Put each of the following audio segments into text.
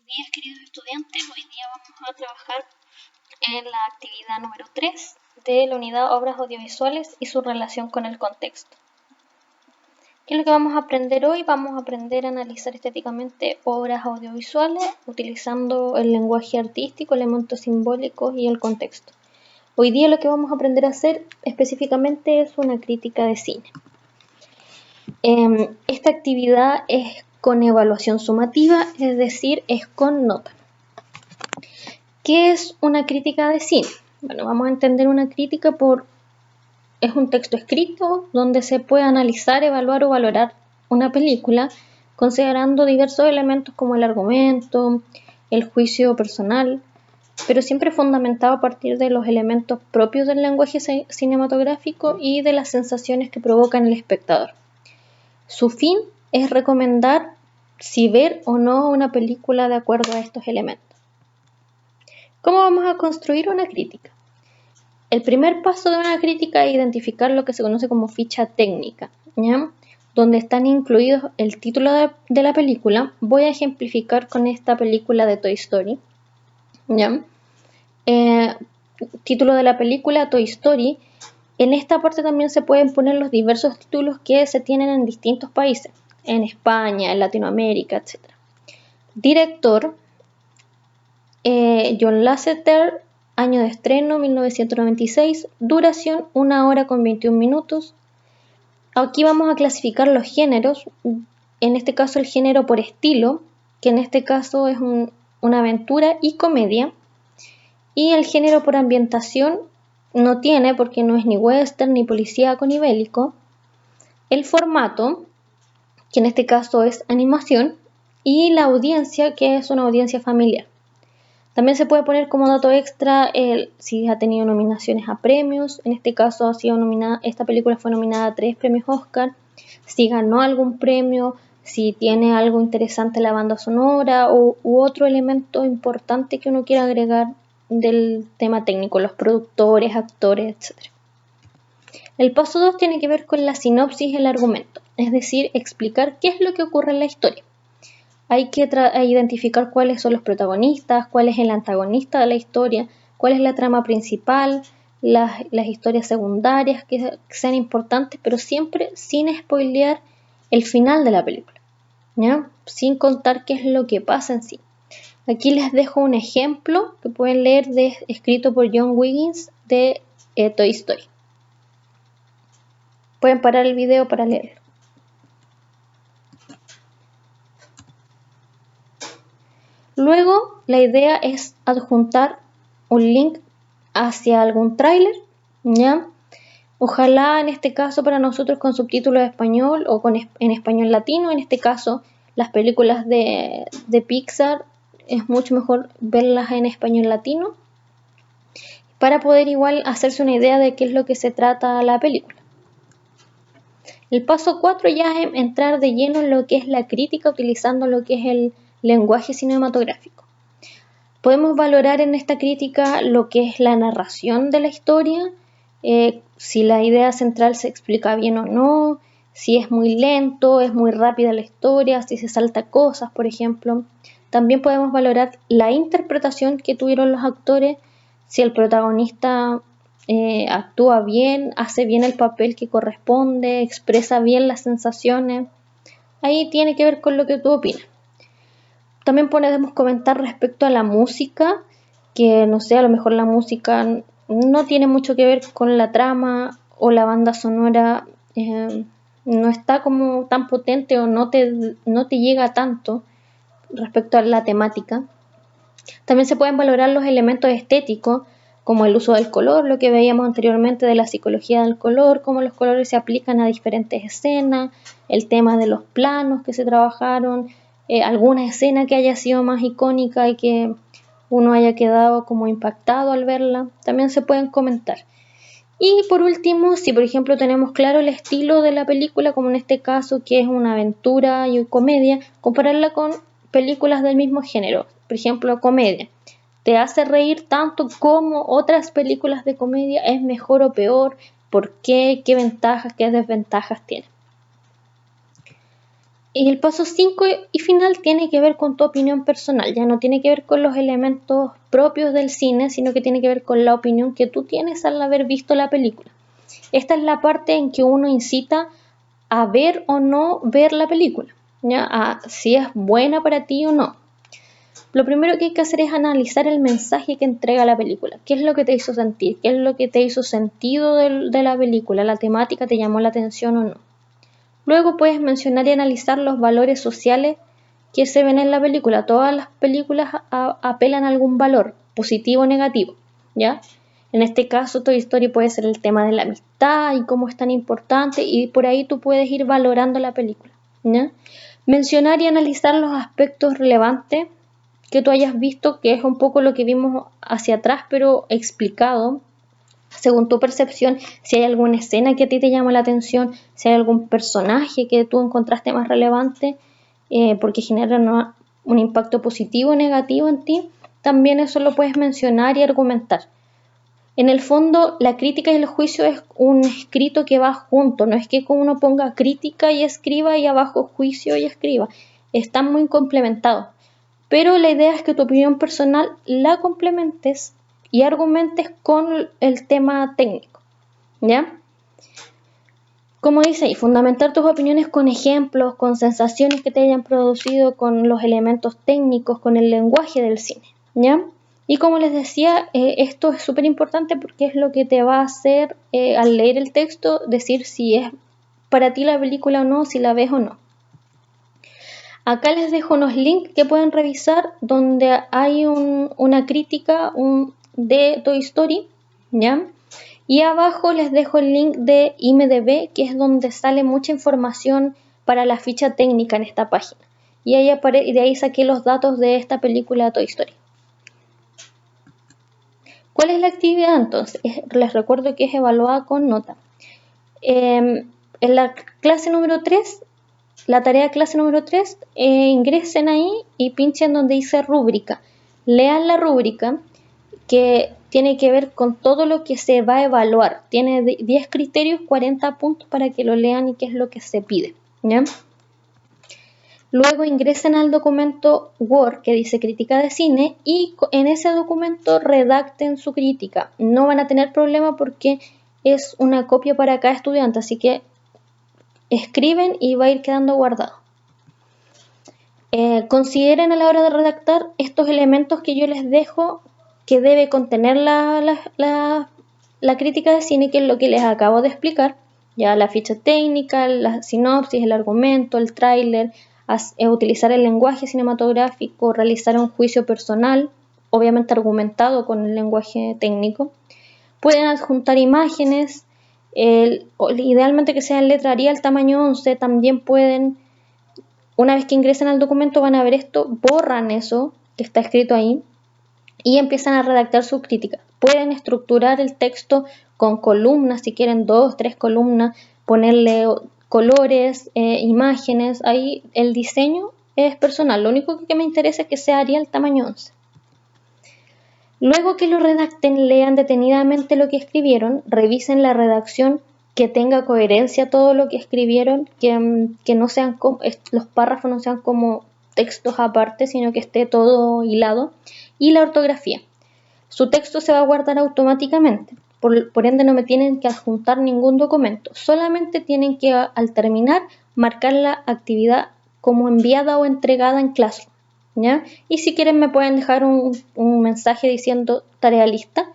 días, queridos estudiantes. Hoy día vamos a trabajar en la actividad número 3 de la unidad Obras Audiovisuales y su relación con el contexto. ¿Qué es lo que vamos a aprender hoy? Vamos a aprender a analizar estéticamente obras audiovisuales utilizando el lenguaje artístico, elementos simbólicos y el contexto. Hoy día lo que vamos a aprender a hacer específicamente es una crítica de cine. Esta actividad es con evaluación sumativa, es decir, es con nota. ¿Qué es una crítica de cine? Bueno, vamos a entender una crítica es un texto escrito donde se puede analizar, evaluar o valorar una película considerando diversos elementos como el argumento, el juicio personal, pero siempre fundamentado a partir de los elementos propios del lenguaje cinematográfico y de las sensaciones que provoca en el espectador. Su fin es recomendar si ver o no una película de acuerdo a estos elementos. ¿Cómo vamos a construir una crítica? El primer paso de una crítica es identificar lo que se conoce como ficha técnica, ¿ya? Donde están incluidos el título de la película. Voy a ejemplificar con esta película de Toy Story, ¿ya? Título de la película Toy Story. En esta parte también se pueden poner los diversos títulos que se tienen en distintos países, en España, en Latinoamérica, etc. Director, John Lasseter, año de estreno 1996, duración 1 hora con 21 minutos. Aquí vamos a clasificar los géneros, en este caso el género por estilo, que en este caso es una aventura y comedia, y el género por ambientación no tiene porque no es ni western, ni policíaco, ni bélico. El formato, que en este caso es animación, y la audiencia, que es una audiencia familiar. También se puede poner como dato extra si ha tenido nominaciones a premios. En este caso esta película fue nominada a 3 premios Oscar. Si ganó algún premio, si tiene algo interesante la banda sonora u otro elemento importante que uno quiera agregar del tema técnico, los productores, actores, etc. El paso 2 tiene que ver con la sinopsis y el argumento, es decir, explicar qué es lo que ocurre en la historia. Hay que identificar cuáles son los protagonistas, cuál es el antagonista de la historia, cuál es la trama principal, las historias secundarias que sean importantes, pero siempre sin spoilear el final de la película, ¿ya? Sin contar qué es lo que pasa en sí. Aquí les dejo un ejemplo que pueden leer escrito por John Wiggins de Toy Story. Pueden parar el video para leerlo. Luego, la idea es adjuntar un link hacia algún tráiler, ¿ya? Ojalá en este caso para nosotros con subtítulos de español o en español latino. En este caso, las películas de Pixar es mucho mejor verlas en español latino para poder igual hacerse una idea de qué es lo que se trata la película. El paso 4 ya es entrar de lleno en lo que es la crítica utilizando lo que es el lenguaje cinematográfico. Podemos valorar en esta crítica lo que es la narración de la historia, si la idea central se explica bien o no, si es muy lento, es muy rápida la historia, si se salta cosas, por ejemplo. También podemos valorar la interpretación que tuvieron los actores, si el protagonista actúa bien, hace bien el papel que corresponde, expresa bien las sensaciones. Ahí tiene que ver con lo que tú opinas. También podemos comentar respecto a la música, que no sé, a lo mejor la música no tiene mucho que ver con la trama o la banda sonora no está como tan potente o no te llega tanto respecto a la temática. También se pueden valorar los elementos estéticos, como el uso del color, lo que veíamos anteriormente de la psicología del color, cómo los colores se aplican a diferentes escenas, el tema de los planos que se trabajaron, alguna escena que haya sido más icónica y que uno haya quedado como impactado al verla, también se pueden comentar. Y por último, si por ejemplo tenemos claro el estilo de la película, como en este caso que es una aventura y comedia, compararla con películas del mismo género, por ejemplo comedia. ¿Te hace reír tanto como otras películas de comedia? ¿Es mejor o peor? ¿Por qué? ¿Qué ventajas, qué desventajas tiene? Y el paso 5 y final tiene que ver con tu opinión personal, ya no tiene que ver con los elementos propios del cine, sino que tiene que ver con la opinión que tú tienes al haber visto la película. Esta es la parte en que uno incita a ver o no ver la película, ¿ya? A si es buena para ti o no. Lo primero que hay que hacer es analizar el mensaje que entrega la película. ¿Qué es lo que te hizo sentir? ¿Qué es lo que te hizo sentido de la película? ¿La temática te llamó la atención o no? Luego puedes mencionar y analizar los valores sociales que se ven en la película. Todas las películas apelan a algún valor, positivo o negativo, ¿ya? En este caso, Toy Story puede ser el tema de la amistad y cómo es tan importante, y por ahí tú puedes ir valorando la película, ¿ya? Mencionar y analizar los aspectos relevantes que tú hayas visto, que es un poco lo que vimos hacia atrás, pero explicado según tu percepción, si hay alguna escena que a ti te llama la atención, si hay algún personaje que tú encontraste más relevante, porque genera un impacto positivo o negativo en ti, también eso lo puedes mencionar y argumentar. En el fondo, la crítica y el juicio es un escrito que va junto, no es que uno ponga crítica y escriba y abajo juicio y escriba, están muy complementados. Pero la idea es que tu opinión personal la complementes y argumentes con el tema técnico, ¿ya? Como dice ahí, fundamentar tus opiniones con ejemplos, con sensaciones que te hayan producido, con los elementos técnicos, con el lenguaje del cine, ¿ya? Y como les decía, esto es súper importante porque es lo que te va a hacer, al leer el texto, decir si es para ti la película o no, si la ves o no. Acá les dejo unos links que pueden revisar donde hay una crítica de Toy Story, ¿ya? Y abajo les dejo el link de IMDb, que es donde sale mucha información para la ficha técnica en esta página. Y de ahí saqué los datos de esta película Toy Story. ¿Cuál es la actividad entonces? Les recuerdo que es evaluada con nota. En la clase número 3, la tarea clase número 3, ingresen ahí y pinchen donde dice rúbrica. Lean la rúbrica que tiene que ver con todo lo que se va a evaluar. Tiene 10 criterios, 40 puntos para que lo lean y qué es lo que se pide, ¿ya? Luego ingresen al documento Word que dice crítica de cine y en ese documento redacten su crítica. No van a tener problema porque es una copia para cada estudiante, así que escriben y va a ir quedando guardado. Consideren a la hora de redactar estos elementos que yo les dejo que debe contener la crítica de cine, que es lo que les acabo de explicar, ya la ficha técnica, la sinopsis, el argumento, el tráiler, utilizar el lenguaje cinematográfico, realizar un juicio personal, obviamente argumentado con el lenguaje técnico. Pueden adjuntar imágenes, idealmente que sea en letra Arial tamaño 11, también pueden, una vez que ingresen al documento van a ver esto, borran eso que está escrito ahí y empiezan a redactar su crítica. Pueden estructurar el texto con columnas, si quieren 2, 3 columnas, ponerle colores, imágenes, ahí el diseño es personal, lo único que me interesa es que sea Arial tamaño 11. Luego que lo redacten, lean detenidamente lo que escribieron, revisen la redacción, que tenga coherencia todo lo que escribieron, que no sean los párrafos no sean como textos aparte, sino que esté todo hilado, y la ortografía. Su texto se va a guardar automáticamente, por ende no me tienen que adjuntar ningún documento, solamente tienen que al terminar marcar la actividad como enviada o entregada en Classroom, ¿ya? Y si quieren me pueden dejar un mensaje diciendo tarea lista.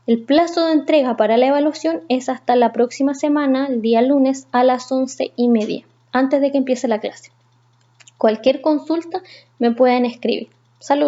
El plazo de entrega para la evaluación es hasta la próxima semana, el día lunes a las 11:30, antes de que empiece la clase. Cualquier consulta me pueden escribir. Saludos.